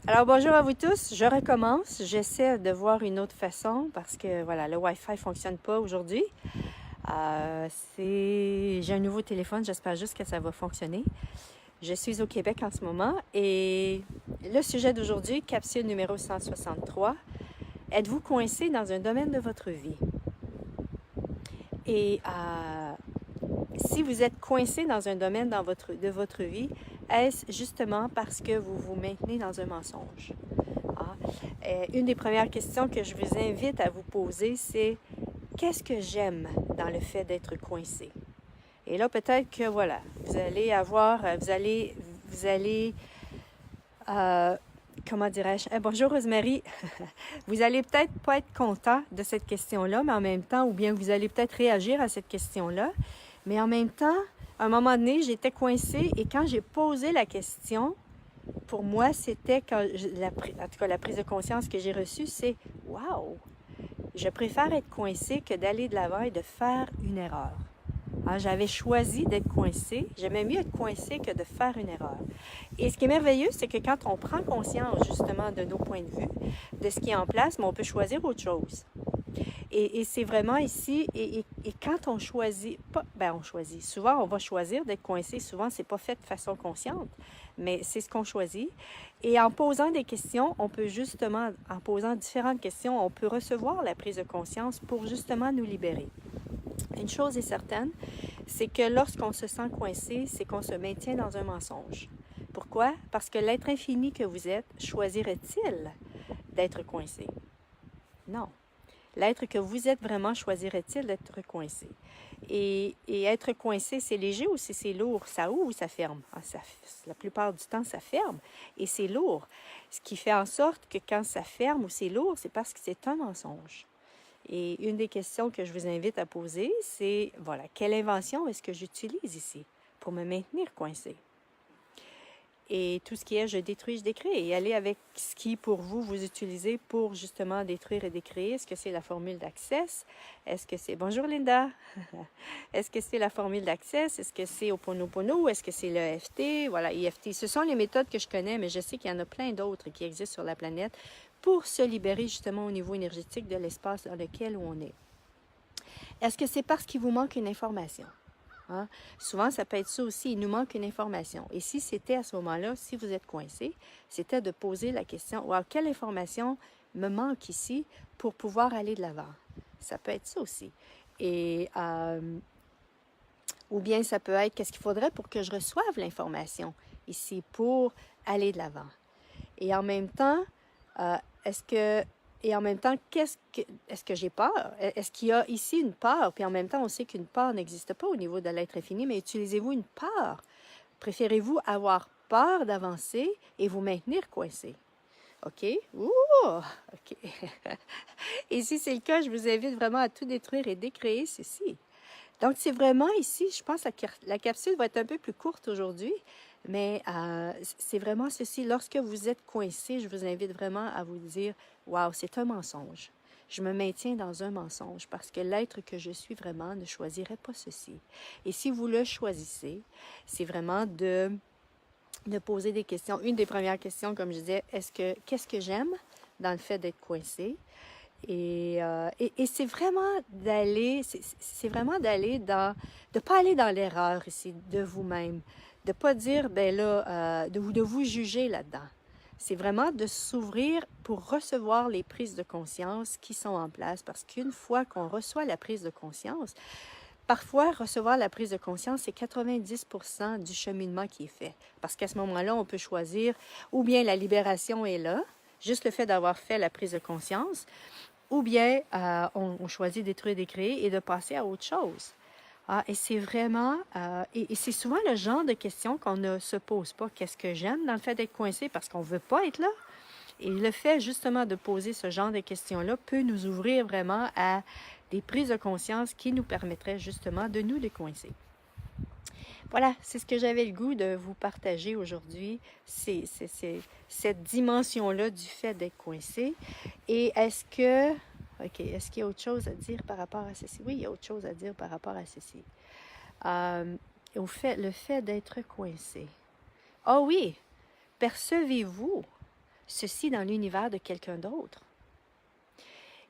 Alors bonjour à vous tous, je recommence. J'essaie de voir une autre façon parce que voilà, le Wi-Fi ne fonctionne pas aujourd'hui. J'ai un nouveau téléphone, j'espère juste que ça va fonctionner. Je suis au Québec en ce moment et le sujet d'aujourd'hui, capsule numéro 163. Êtes-vous coincé dans un domaine de votre vie? Et si vous êtes coincé dans un domaine de votre vie, est-ce justement parce que vous vous maintenez dans un mensonge? Une des premières questions que je vous invite à vous poser, c'est qu'est-ce que j'aime dans le fait d'être coincé? Et là, peut-être que voilà, vous allez, comment dirais-je? Bonjour Rosemary. Vous allez peut-être pas être content de cette question-là, mais en même temps, ou bien vous allez peut-être réagir à cette question-là, mais en même temps, à un moment donné, j'étais coincée et quand j'ai posé la question, pour moi, c'était en tout cas, la prise de conscience que j'ai reçue, c'est waouh, je préfère être coincée que d'aller de l'avant et de faire une erreur. J'avais choisi d'être coincée. J'aimais mieux être coincée que de faire une erreur. Et ce qui est merveilleux, c'est que quand on prend conscience justement de nos points de vue, de ce qui est en place, mais on peut choisir autre chose. Et c'est vraiment ici, et quand on choisit, pas, ben on choisit, souvent on va choisir d'être coincé, souvent c'est pas fait de façon consciente, mais c'est ce qu'on choisit. Et en posant des questions, on peut justement, en posant différentes questions, on peut recevoir la prise de conscience pour justement nous libérer. Une chose est certaine, c'est que lorsqu'on se sent coincé, c'est qu'on se maintient dans un mensonge. Pourquoi? Parce que l'être infini que vous êtes choisirait-il d'être coincé? Non. L'être que vous êtes vraiment choisirait-il d'être coincé? Et être coincé, c'est léger ou c'est lourd? Ça ouvre ou ça ferme? La plupart du temps, ça ferme et c'est lourd. Ce qui fait en sorte que quand ça ferme ou c'est lourd, c'est parce que c'est un mensonge. Et une des questions que je vous invite à poser, c'est, voilà, quelle invention est-ce que j'utilise ici pour me maintenir coincé? Et tout ce qui est je détruis, je décrée. Et aller avec ce qui, pour vous, vous utilisez pour justement détruire et décréer. Est-ce que c'est la formule d'Access? Est-ce que c'est... Bonjour Linda! Est-ce que c'est la formule d'Access? Est-ce que c'est Ho'oponopono? Est-ce que c'est le EFT? Voilà, EFT. Ce sont les méthodes que je connais, mais je sais qu'il y en a plein d'autres qui existent sur la planète pour se libérer justement au niveau énergétique de l'espace dans lequel on est. Est-ce que c'est parce qu'il vous manque une information? Hein? Souvent, ça peut être ça aussi, il nous manque une information. Et si c'était à ce moment-là, si vous êtes coincé, c'était de poser la question, wow, quelle information me manque ici pour pouvoir aller de l'avant? Ça peut être ça aussi. Et, ou bien ça peut être, qu'est-ce qu'il faudrait pour que je reçoive l'information ici pour aller de l'avant? Et en même temps, est-ce que est-ce que j'ai peur? Est-ce qu'il y a ici une peur? Puis en même temps, on sait qu'une peur n'existe pas au niveau de l'être infini, mais utilisez-vous une peur? Préférez-vous avoir peur d'avancer et vous maintenir coincé? OK? Ouh! OK. Et si c'est le cas, je vous invite vraiment à tout détruire et décréer ceci. Donc, c'est vraiment ici, je pense que la capsule va être un peu plus courte aujourd'hui, mais c'est vraiment ceci. Lorsque vous êtes coincé, je vous invite vraiment à vous dire, waouh, c'est un mensonge. Je me maintiens dans un mensonge parce que l'être que je suis vraiment ne choisirait pas ceci. Et si vous le choisissez, c'est vraiment de poser des questions. Une des premières questions, comme je disais, qu'est-ce que j'aime dans le fait d'être coincé? Et c'est vraiment d'aller dans, de pas aller dans l'erreur ici de vous-même, de pas dire, ben là, de vous juger là-dedans. C'est vraiment de s'ouvrir pour recevoir les prises de conscience qui sont en place, parce qu'une fois qu'on reçoit la prise de conscience, parfois, recevoir la prise de conscience, c'est 90% du cheminement qui est fait. Parce qu'à ce moment-là, on peut choisir, ou bien la libération est là, juste le fait d'avoir fait la prise de conscience, ou bien on choisit de détruire, décréer et de passer à autre chose. Et c'est vraiment, et c'est souvent le genre de questions qu'on ne se pose pas. Qu'est-ce que j'aime dans le fait d'être coincé parce qu'on ne veut pas être là? Et le fait justement de poser ce genre de questions-là peut nous ouvrir vraiment à des prises de conscience qui nous permettraient justement de nous décoincer. Voilà, c'est ce que j'avais le goût de vous partager aujourd'hui, c'est cette dimension-là du fait d'être coincé. Et est-ce qu'il y a autre chose à dire par rapport à ceci? Oui, il y a autre chose à dire par rapport à ceci. Le fait d'être coincé. Ah oui, percevez-vous ceci dans l'univers de quelqu'un d'autre?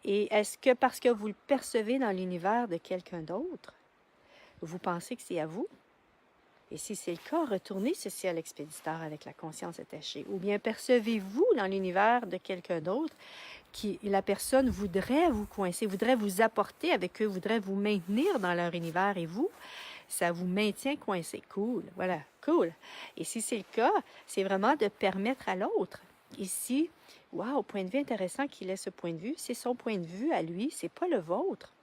Et est-ce que parce que vous le percevez dans l'univers de quelqu'un d'autre, vous pensez que c'est à vous? Et si c'est le cas, retournez ceci à l'expéditeur avec la conscience attachée. Ou bien percevez-vous dans l'univers de quelqu'un d'autre qui, la personne voudrait vous coincer, voudrait vous apporter avec eux, voudrait vous maintenir dans leur univers et vous, ça vous maintient coincé. Cool, voilà, cool. Et si c'est le cas, c'est vraiment de permettre à l'autre. Ici, wow, point de vue intéressant qu'il ait ce point de vue, c'est son point de vue à lui, c'est pas le vôtre.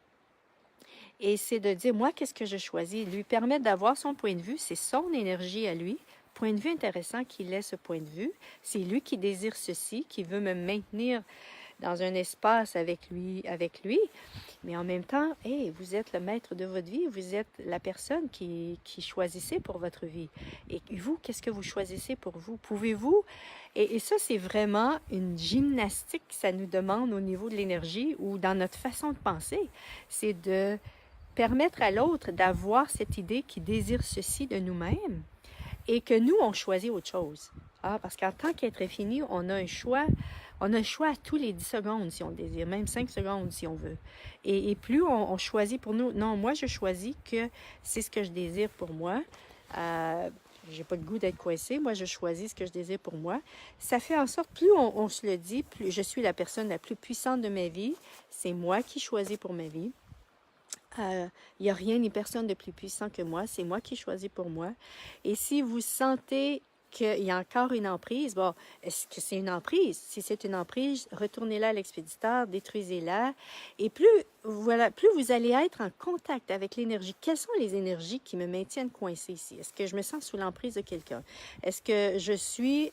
Et c'est de dire, moi, qu'est-ce que je choisis? Lui permettre d'avoir son point de vue, c'est son énergie à lui. Point de vue intéressant qu'il ait ce point de vue. C'est lui qui désire ceci, qui veut me maintenir dans un espace avec lui. Mais en même temps, hey, vous êtes le maître de votre vie, vous êtes la personne qui choisissez pour votre vie. Et vous, qu'est-ce que vous choisissez pour vous? Pouvez-vous? Et ça, c'est vraiment une gymnastique que ça nous demande au niveau de l'énergie ou dans notre façon de penser. C'est de permettre à l'autre d'avoir cette idée qui désire ceci de nous-mêmes et que nous, on choisit autre chose. Ah, parce qu'en tant qu'être infini, on a un choix. On a un choix à tous les 10 secondes si on le désire, même 5 secondes si on veut. Et plus on choisit pour nous, non, moi je choisis que c'est ce que je désire pour moi. J'ai pas le goût d'être coincée, moi je choisis ce que je désire pour moi. Ça fait en sorte, plus on se le dit, plus je suis la personne la plus puissante de ma vie, c'est moi qui choisis pour ma vie. Il n'y a rien ni personne de plus puissant que moi, c'est moi qui choisis pour moi. Et si vous sentez qu'il y a encore une emprise, bon, est-ce que c'est une emprise? Si c'est une emprise, retournez-la à l'expéditeur, détruisez-la. Et plus vous allez être en contact avec l'énergie. Quelles sont les énergies qui me maintiennent coincée ici? Est-ce que je me sens sous l'emprise de quelqu'un? Est-ce que je suis...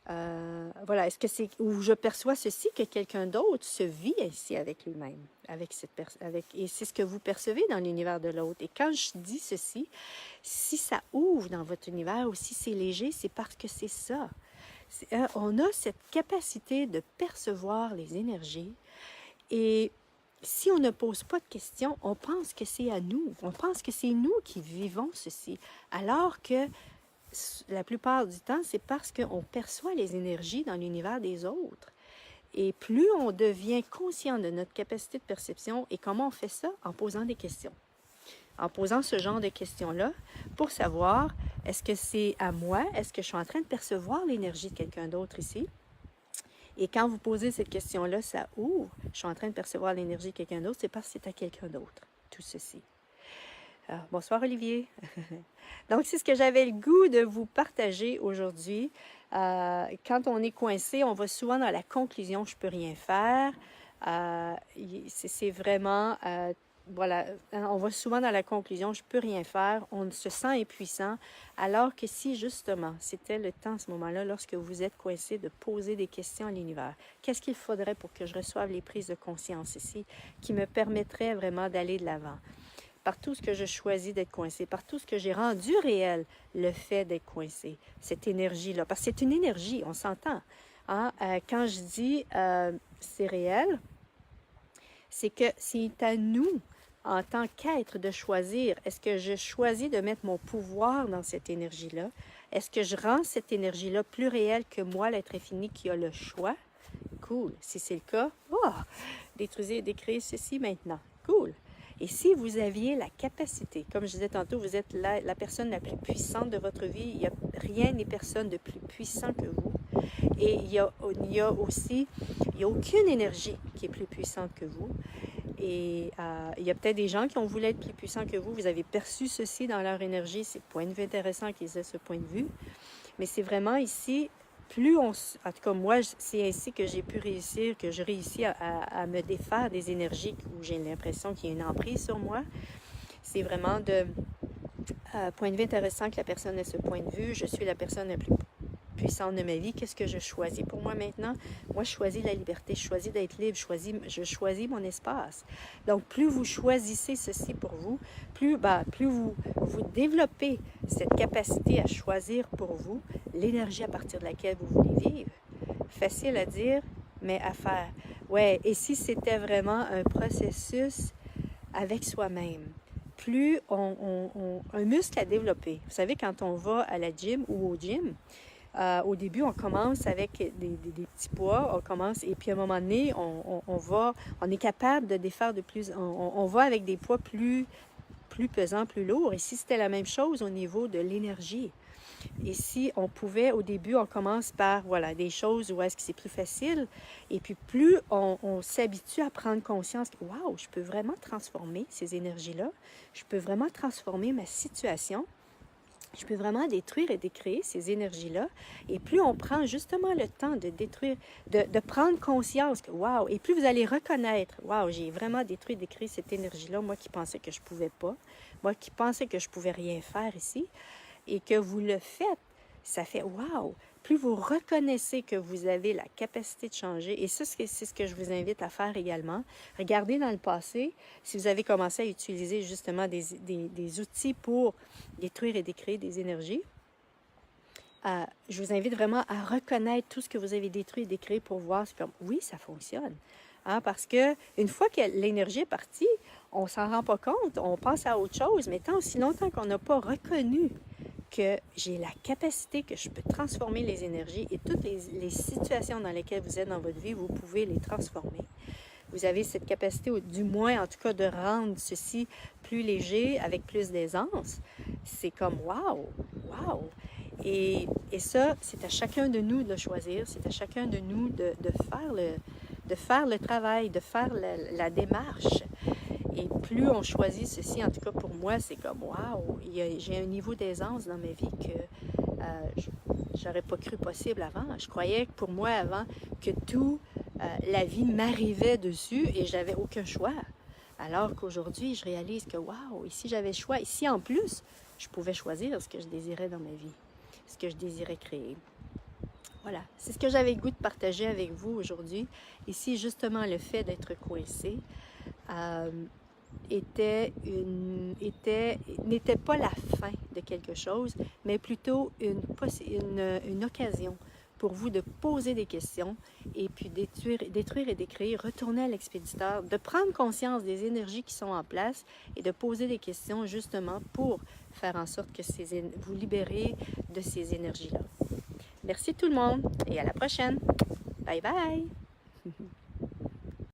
est-ce que c'est où je perçois ceci que quelqu'un d'autre se vit ainsi avec lui-même, et c'est ce que vous percevez dans l'univers de l'autre. Et quand je dis ceci, si ça ouvre dans votre univers ou si c'est léger, c'est parce que c'est ça. On a cette capacité de percevoir les énergies et si on ne pose pas de questions, on pense que c'est à nous. On pense que c'est nous qui vivons ceci, alors que la plupart du temps, c'est parce qu'on perçoit les énergies dans l'univers des autres. Et plus on devient conscient de notre capacité de perception, et comment on fait ça? En posant des questions. En posant ce genre de questions-là pour savoir, est-ce que c'est à moi? Est-ce que je suis en train de percevoir l'énergie de quelqu'un d'autre ici? Et quand vous posez cette question-là, ça ouvre. Je suis en train de percevoir l'énergie de quelqu'un d'autre, c'est parce que c'est à quelqu'un d'autre, tout ceci. Alors, bonsoir Olivier. Donc, c'est ce que j'avais le goût de vous partager aujourd'hui. Quand on est coincé, on va souvent dans la conclusion « je peux rien faire ». C'est vraiment, on va souvent dans la conclusion « je peux rien faire ». On se sent impuissant, alors que si justement, c'était le temps à ce moment-là, lorsque vous êtes coincé, de poser des questions à l'univers. Qu'est-ce qu'il faudrait pour que je reçoive les prises de conscience ici qui me permettraient vraiment d'aller de l'avant? Par tout ce que je choisis d'être coincé, par tout ce que j'ai rendu réel, le fait d'être coincé, cette énergie-là. Parce que c'est une énergie, on s'entend. Hein? Quand je dis c'est réel, c'est que c'est à nous, en tant qu'être, de choisir. Est-ce que je choisis de mettre mon pouvoir dans cette énergie-là? Est-ce que je rends cette énergie-là plus réelle que moi, l'être infini qui a le choix? Cool. Si c'est le cas, détruisez et décréez ceci maintenant. Cool. Et si vous aviez la capacité, comme je disais tantôt, vous êtes la personne la plus puissante de votre vie, il n'y a rien ni personne de plus puissant que vous. Et il y a aucune énergie qui est plus puissante que vous. Et il y a peut-être des gens qui ont voulu être plus puissants que vous avez perçu ceci dans leur énergie, c'est point de vue intéressant qu'ils aient ce point de vue. Mais c'est vraiment ici, en tout cas moi, c'est ainsi que j'ai pu réussir, que je réussis à me défaire des énergies où j'ai l'impression qu'il y a une emprise sur moi. C'est vraiment point de vue intéressant que la personne ait ce point de vue. Je suis la personne la plus puissante de ma vie. Qu'est-ce que je choisis pour moi maintenant? Moi, je choisis la liberté, je choisis d'être libre, je choisis mon espace. Donc, plus vous choisissez ceci pour vous, plus vous développez cette capacité à choisir pour vous l'énergie à partir de laquelle vous voulez vivre. Facile à dire, mais à faire. Ouais, et si c'était vraiment un processus avec soi-même, plus un muscle à développer. Vous savez, quand on va à la gym ou au gym, Au début, on commence avec des petits poids, on commence, et puis à un moment donné, on est capable de défaire de plus, on va avec des poids plus pesants, plus lourds. Et si c'était la même chose au niveau de l'énergie, et si on pouvait, au début, on commence par, voilà, des choses où est-ce que c'est plus facile, et puis plus on s'habitue à prendre conscience que, waouh, je peux vraiment transformer ces énergies-là, je peux vraiment transformer ma situation, je peux vraiment détruire et décréer ces énergies-là. Et plus on prend justement le temps de détruire, de prendre conscience que, waouh, et plus vous allez reconnaître, waouh, j'ai vraiment détruit et décréé cette énergie-là, moi qui pensais que je ne pouvais pas, moi qui pensais que je ne pouvais rien faire ici, et que vous le faites, ça fait waouh! Plus vous reconnaissez que vous avez la capacité de changer, et ça, c'est ce que je vous invite à faire également. Regardez dans le passé, si vous avez commencé à utiliser justement des outils pour détruire et décréer des énergies, je vous invite vraiment à reconnaître tout ce que vous avez détruit et décréé pour voir si, comme, oui, ça fonctionne. Hein, parce que une fois que l'énergie est partie, on ne s'en rend pas compte, on pense à autre chose, mais tant aussi longtemps qu'on n'a pas reconnu que j'ai la capacité, que je peux transformer les énergies et toutes les situations dans lesquelles vous êtes dans votre vie, vous pouvez les transformer. Vous avez cette capacité, ou du moins en tout cas, de rendre ceci plus léger, avec plus d'aisance. C'est comme wow, wow. Et ça, c'est à chacun de nous de le choisir, c'est à chacun de nous de faire le travail, de faire la démarche. Et plus on choisit ceci, en tout cas pour moi, c'est comme wow, j'ai un niveau d'aisance dans ma vie que j'aurais pas cru possible avant. Je croyais que pour moi avant que tout, la vie m'arrivait dessus et j'avais aucun choix. Alors qu'aujourd'hui, je réalise que wow, ici j'avais le choix. Ici en plus, je pouvais choisir ce que je désirais dans ma vie, ce que je désirais créer. Voilà, c'est ce que j'avais le goût de partager avec vous aujourd'hui. Ici, justement, le fait d'être coincé n'était pas la fin de quelque chose, mais plutôt une occasion pour vous de poser des questions et puis détruire et décréer, retourner à l'expéditeur, de prendre conscience des énergies qui sont en place et de poser des questions justement pour faire en sorte que vous libérez de ces énergies-là. Merci tout le monde et à la prochaine. Bye bye!